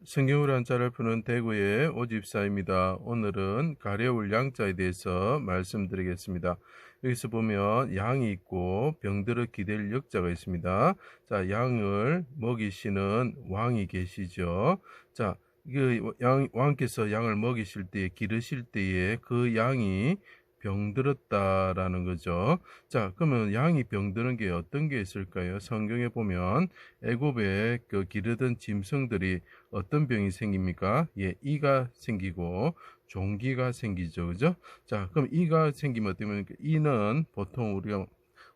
성경으로 한자를 푸는 대구의 오집사입니다. 오늘은 가려울 양자에 대해서 말씀드리겠습니다. 여기서 보면 양이 있고 병들어 기댈 역자가 있습니다. 자, 양을 먹이시는 왕이 계시죠. 자, 왕께서 양을 먹이실 때에 기르실 때에 그 양이 병들었다라는 거죠. 자, 그러면 양이 병드는 게 어떤 게 있을까요? 성경에 보면 애굽에 그 기르던 짐승들이 어떤 병이 생깁니까? 예, 이가 생기고 종기가 생기죠. 그죠? 자, 그럼 이가 생기면 어떻게 됩니까? 이는 보통 우리가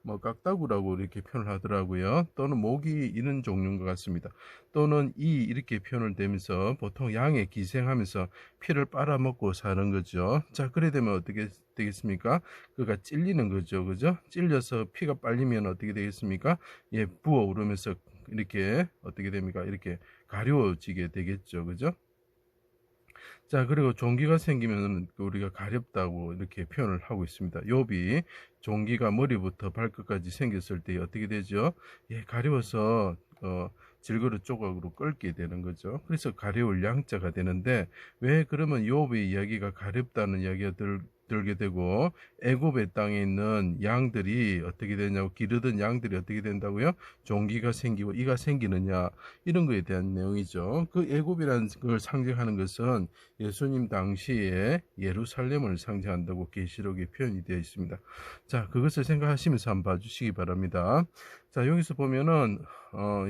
뭐 깍다구라고 이렇게 표현을 하더라고요. 또는 모기 이런 종류인 것 같습니다. 또는 이 이렇게 표현을 되면서 보통 양에 기생하면서 피를 빨아먹고 사는 거죠. 자, 그래 되면 어떻게 되겠습니까? 그가 찔리는 거죠. 그죠? 찔려서 피가 빨리면 어떻게 되겠습니까? 예, 부어오르면서 이렇게 어떻게 됩니까? 이렇게 가려워지게 되겠죠. 그죠? 자, 그리고 종기가 생기면 우리가 가렵다고 이렇게 표현을 하고 있습니다. 욥이 종기가 머리부터 발끝까지 생겼을 때 어떻게 되죠? 예, 가려워서 질그릇 조각으로 끓게 되는 거죠. 그래서 가려울 양자가 되는데, 왜 그러면 욥의 이야기가 가렵다는 이야기가 들게 되고 애굽의 땅에 있는 양들이 어떻게 되냐고, 기르던 양들이 어떻게 된다고요? 종기가 생기고 이가 생기느냐, 이런 거에 대한 내용이죠. 그 애굽이라는 걸 상징하는 것은 예수님 당시에 예루살렘을 상징한다고 계시록에 표현이 되어 있습니다. 자, 그것을 생각하시면서 한번 봐주시기 바랍니다. 자, 여기서 보면은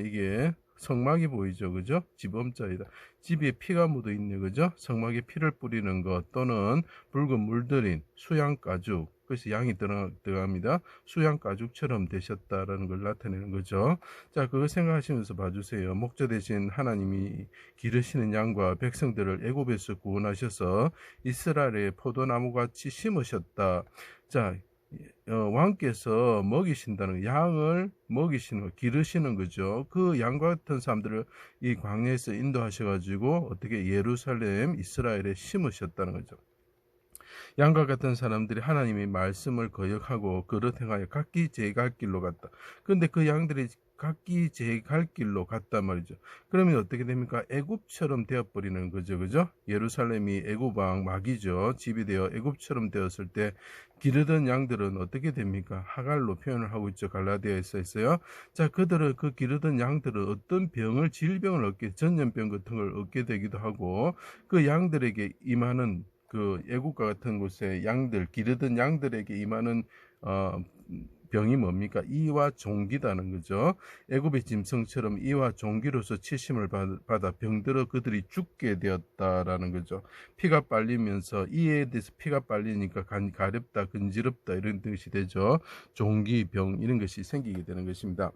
이게 성막이 보이죠. 그죠? 집엄자이다. 집에 피가 묻어 있네. 그죠? 성막에 피를 뿌리는 것, 또는 붉은 물들인 수양 가죽, 그래서 양이 들어갑니다. 수양 가죽처럼 되셨다라는 걸 나타내는 거죠. 자, 그거 생각하시면서 봐주세요. 목자 되신 하나님이 기르시는 양과 백성들을 애굽에서 구원하셔서 이스라엘의 포도나무같이 심으셨다. 자, 왕께서 먹이신다는, 양을 먹이시는 거, 기르시는 거죠. 그 양과 같은 사람들을 이 광야에서 인도하셔가지고 어떻게 예루살렘 이스라엘에 심으셨다는 거죠. 양과 같은 사람들이 하나님의 말씀을 거역하고 그릇 행하여 각기 제 갈 길로 갔다. 그런데 그 양들이 각기 제 갈 길로 갔단 말이죠. 그러면 어떻게 됩니까? 애굽처럼 되어버리는 거죠. 그죠? 예루살렘이 애굽 왕 마귀죠. 집이 되어 애굽처럼 되었을 때 기르던 양들은 어떻게 됩니까? 하갈로 표현을 하고 있죠. 갈라디아에서 있어요. 자, 그들은, 그 기르던 양들은 어떤 병을, 질병을 얻게, 전염병 같은 걸 얻게 되기도 하고, 그 양들에게 임하는, 그 애국과 같은 곳에 양들, 기르던 양들에게 임하는 병이 뭡니까? 이와 종기다는 거죠. 애굽의 짐승처럼 이와 종기로서 치심을 받아 병들어 그들이 죽게 되었다라는 거죠. 피가 빨리면서, 이에 대해서 피가 빨리니까 가렵다, 근지럽다, 이런 뜻이 되죠. 종기, 병, 이런 것이 생기게 되는 것입니다.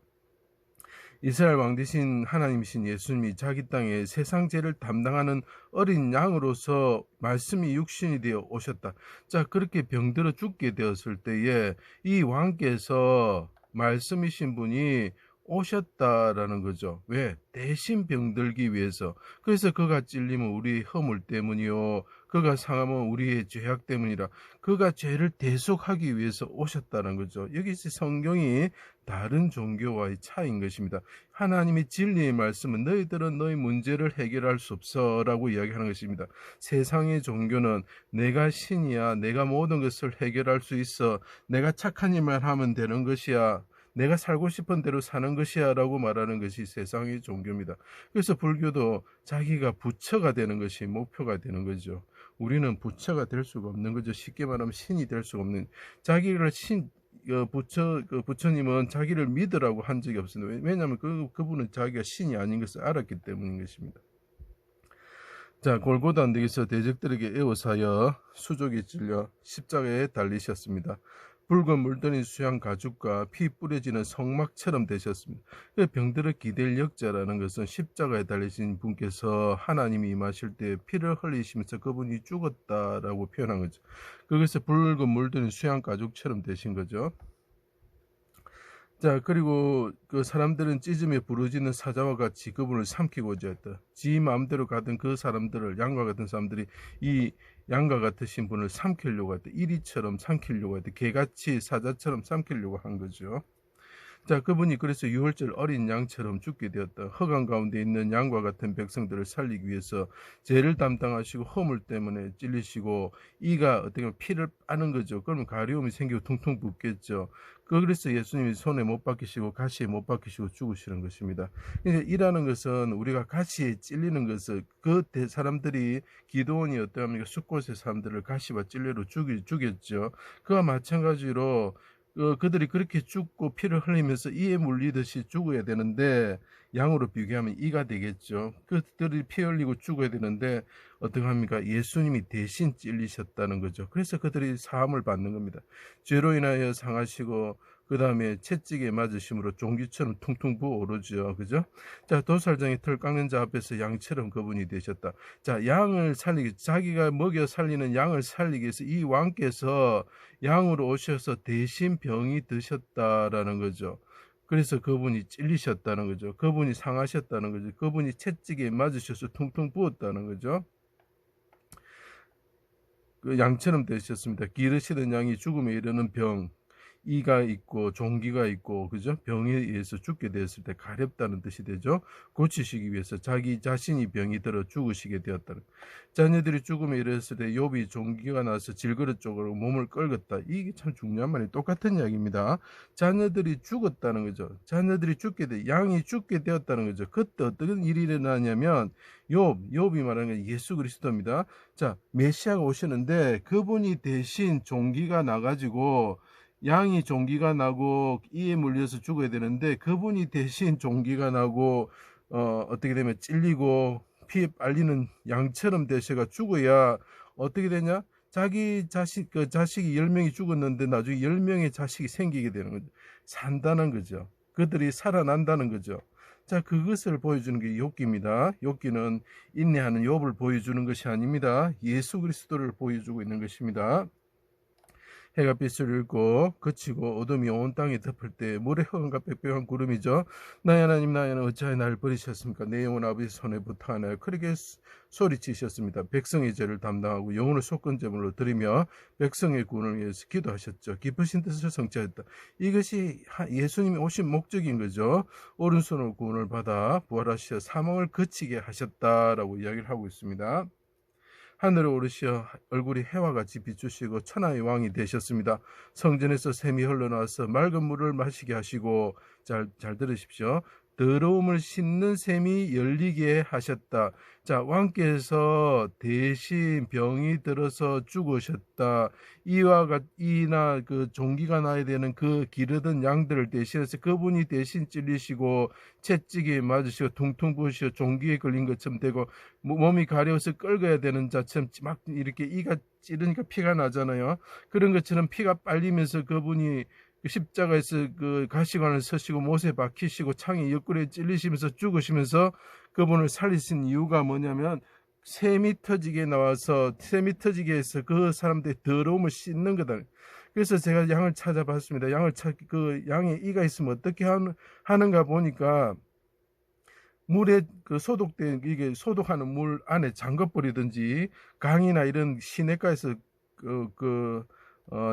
이스라엘 왕 되신 하나님이신 예수님이 자기 땅에 세상 죄를 담당하는 어린 양으로서 말씀이 육신이 되어 오셨다. 자, 그렇게 병들어 죽게 되었을 때에 이 왕께서, 말씀이신 분이 오셨다라는 거죠. 왜? 대신 병들기 위해서. 그래서 그가 찔리면 우리의 허물 때문이요, 그가 상하면 우리의 죄악 때문이라. 그가 죄를 대속하기 위해서 오셨다는 거죠. 여기서 성경이 다른 종교와의 차이인 것입니다. 하나님의 진리의 말씀은 너희들은 너희 문제를 해결할 수 없어 라고 이야기하는 것입니다. 세상의 종교는 내가 신이야, 내가 모든 것을 해결할 수 있어, 내가 착한 일만 하면 되는 것이야, 내가 살고 싶은 대로 사는 것이야 라고 말하는 것이 세상의 종교입니다. 그래서 불교도 자기가 부처가 되는 것이 목표가 되는 거죠. 우리는 부처가 될 수가 없는 거죠. 쉽게 말하면 신이 될 수가 없는, 자기를 부처님은 자기를 믿으라고 한 적이 없습니다. 왜냐하면 그분은 자기가 신이 아닌 것을 알았기 때문인 것입니다. 자, 골고다 언덕에서 대적들에게 애워사여 수족에 찔려 십자가에 달리셨습니다. 붉은 물들인 수양 가죽과 피 뿌려지는 성막처럼 되셨습니다. 병들어 기댈 역자라는 것은 십자가에 달리신 분께서 하나님이 임하실 때 피를 흘리시면서 그분이 죽었다라고 표현한 거죠. 그것을 붉은 물들인 수양 가죽처럼 되신 거죠. 자, 그리고 그 사람들은 찢음에 부르짖는 사자와 같이 그분을 삼키고자 했다. 지 마음대로 가던 그 사람들을, 양과 같은 사람들이 이 양과 같으신 분을 삼키려고 했다. 이리처럼 삼키려고 했다. 개같이 사자처럼 삼키려고 한 거죠. 자, 그분이 그래서 유월절 어린 양처럼 죽게 되었다. 허강 가운데 있는 양과 같은 백성들을 살리기 위해서 죄를 담당하시고 허물 때문에 찔리시고 이가 어떻게 보면 피를 빠는 거죠. 그러면 가려움이 생기고 퉁퉁 붓겠죠. 그래서 예수님이 손에 못 박히시고 가시에 못 박히시고 죽으시는 것입니다. 이제 이라는 것은 우리가 가시에 찔리는 것을 그 사람들이 기도원이 어떠합니까? 숫곳의 사람들을 가시와 찔레로 죽였죠. 그와 마찬가지로 그들이 그렇게 죽고 피를 흘리면서 이에 물리듯이 죽어야 되는데 양으로 비교하면 이가 되겠죠. 그들이 피 흘리고 죽어야 되는데 어떻게 합니까? 예수님이 대신 찔리셨다는 거죠. 그래서 그들이 사함을 받는 겁니다. 죄로 인하여 상하시고 그 다음에 채찍에 맞으심으로 종기처럼 퉁퉁 부어오르죠. 그죠? 자, 도살장의 털 깎는 자 앞에서 양처럼 그분이 되셨다. 자, 양을 살리기, 자기가 먹여 살리는 양을 살리기 위해서 이 왕께서 양으로 오셔서 대신 병이 드셨다라는 거죠. 그래서 그분이 찔리셨다는 거죠. 그분이 상하셨다는 거죠. 그분이 채찍에 맞으셔서 퉁퉁 부었다는 거죠. 그 양처럼 되셨습니다. 기르시던 양이 죽음에 이르는 병, 이가 있고 종기가 있고 그죠? 병에 의해서 죽게 되었을 때 가렵다는 뜻이 되죠. 고치시기 위해서 자기 자신이 병이 들어 죽으시게 되었다는. 자녀들이 죽음에 이르렀을 때 욥이 종기가 나서 질그릇 쪽으로 몸을 끌었다. 이게 참 중요한 말이 똑같은 이야기입니다. 자녀들이 죽었다는 거죠. 자녀들이 죽게 돼 양이 죽게 되었다는 거죠. 그때 어떤 일이 일어나냐면 욥이 말하는 게 예수 그리스도입니다. 자, 메시아가 오시는데 그분이 대신 종기가 나가지고 양이 종기가 나고 이에 물려서 죽어야 되는데 그분이 대신 종기가 나고 어떻게 되면 찔리고 피 빨리는 양처럼 되셔가 죽어야 어떻게 되냐? 자기 자식 그 자식이 10명이 죽었는데 나중에 10명의 자식이 생기게 되는 거죠. 산다는 거죠. 그들이 살아난다는 거죠. 자, 그것을 보여주는 게 욥기입니다. 욥기는 인내하는 욥을 보여주는 것이 아닙니다. 예수 그리스도를 보여주고 있는 것입니다. 해가 빛을 잃고 그치고 어둠이 온 땅에 덮을 때 물의 허감과 빽빽한 구름이죠. 나의 하나님 나의 하나님 어찌하여 나를 버리셨습니까? 내 영혼 아버지 손에 부탁하나요? 그렇게 소리치셨습니다. 백성의 죄를 담당하고 영혼을 속건제물로 드리며 백성의 구원을 위해서 기도하셨죠. 기쁘신 뜻을 성취하였다. 이것이 예수님이 오신 목적인 거죠. 오른손으로 구원을 받아 부활하시어 사망을 그치게 하셨다라고 이야기를 하고 있습니다. 하늘에 오르시어 얼굴이 해와 같이 비추시고 천하의 왕이 되셨습니다. 성전에서 샘이 흘러나와서 맑은 물을 마시게 하시고 잘 들으십시오. 더러움을 씻는 샘이 열리게 하셨다. 자, 왕께서 대신 병이 들어서 죽으셨다. 이나 그 종기가 나야 되는 그 기르던 양들을 대신해서 그분이 대신 찔리시고 채찍에 맞으시고 퉁퉁 부으시고 종기에 걸린 것처럼 되고 몸이 가려워서 끌어야 되는 자처럼 막 이렇게 이가 찌르니까 피가 나잖아요. 그런 것처럼 피가 빨리면서 그분이 십자가에서 그 가시관을 서시고 못에 박히시고 창에 옆구리에 찔리시면서 죽으시면서 그분을 살리신 이유가 뭐냐면 샘이 터지게 나와서 샘이 터지게 해서 그 사람들의 더러움을 씻는 거다. 그래서 제가 양을 찾아봤습니다. 그 양에 이가 있으면 어떻게 하는가 보니까 물에 그 소독된 이게 소독하는 물 안에 잠궈버리든지 강이나 이런 시냇가에서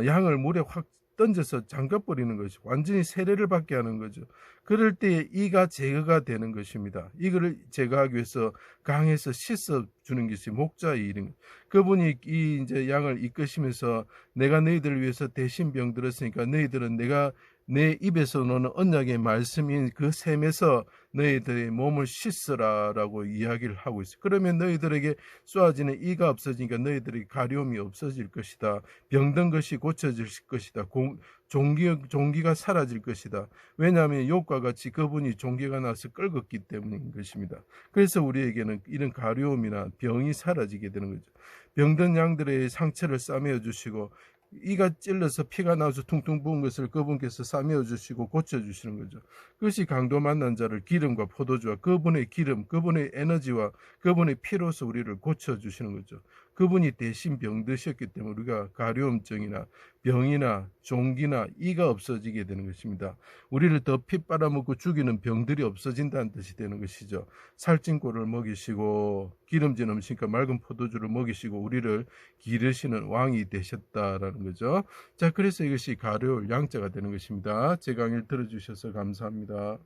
양을 물에 확 던져서 잠가버리는 것이 완전히 세례를 받게 하는 거죠. 그럴 때 이가 제거가 되는 것입니다. 이거를 제거하기 위해서 강에서 씻어 주는 것이 목자의 일인. 그분이 이 이제 양을 이끄시면서 내가 너희들을 위해서 대신 병 들었으니까 너희들은 내가 내 입에서 나오는 언약의 말씀인 그 샘에서 너희들의 몸을 씻으라라고 이야기를 하고 있어요. 그러면 너희들에게 쏘아지는 이가 없어지니까 너희들의 가려움이 없어질 것이다. 병든 것이 고쳐질 것이다. 종기가 사라질 것이다. 왜냐하면 욥과 같이 그분이 종기가 나서 끓었기 때문인 것입니다. 그래서 우리에게는 이런 가려움이나 병이 사라지게 되는 거죠. 병든 양들의 상처를 싸매어 주시고 이가 찔러서 피가 나와서 퉁퉁 부은 것을 그분께서 싸매어 주시고 고쳐주시는 거죠. 그것이 강도 만난 자를 기름과 포도주와 그분의 기름, 그분의 에너지와 그분의 피로서 우리를 고쳐주시는 거죠. 그분이 대신 병드셨기 때문에 우리가 가려움증이나 병이나 종기나 이가 없어지게 되는 것입니다. 우리를 더 피 빨아먹고 죽이는 병들이 없어진다는 뜻이 되는 것이죠. 살찐 꼴을 먹이시고 기름진 음식과 맑은 포도주를 먹이시고 우리를 기르시는 왕이 되셨다라는 거죠. 자, 그래서 이것이 가려울 양자가 되는 것입니다. 제 강의를 들어주셔서 감사합니다.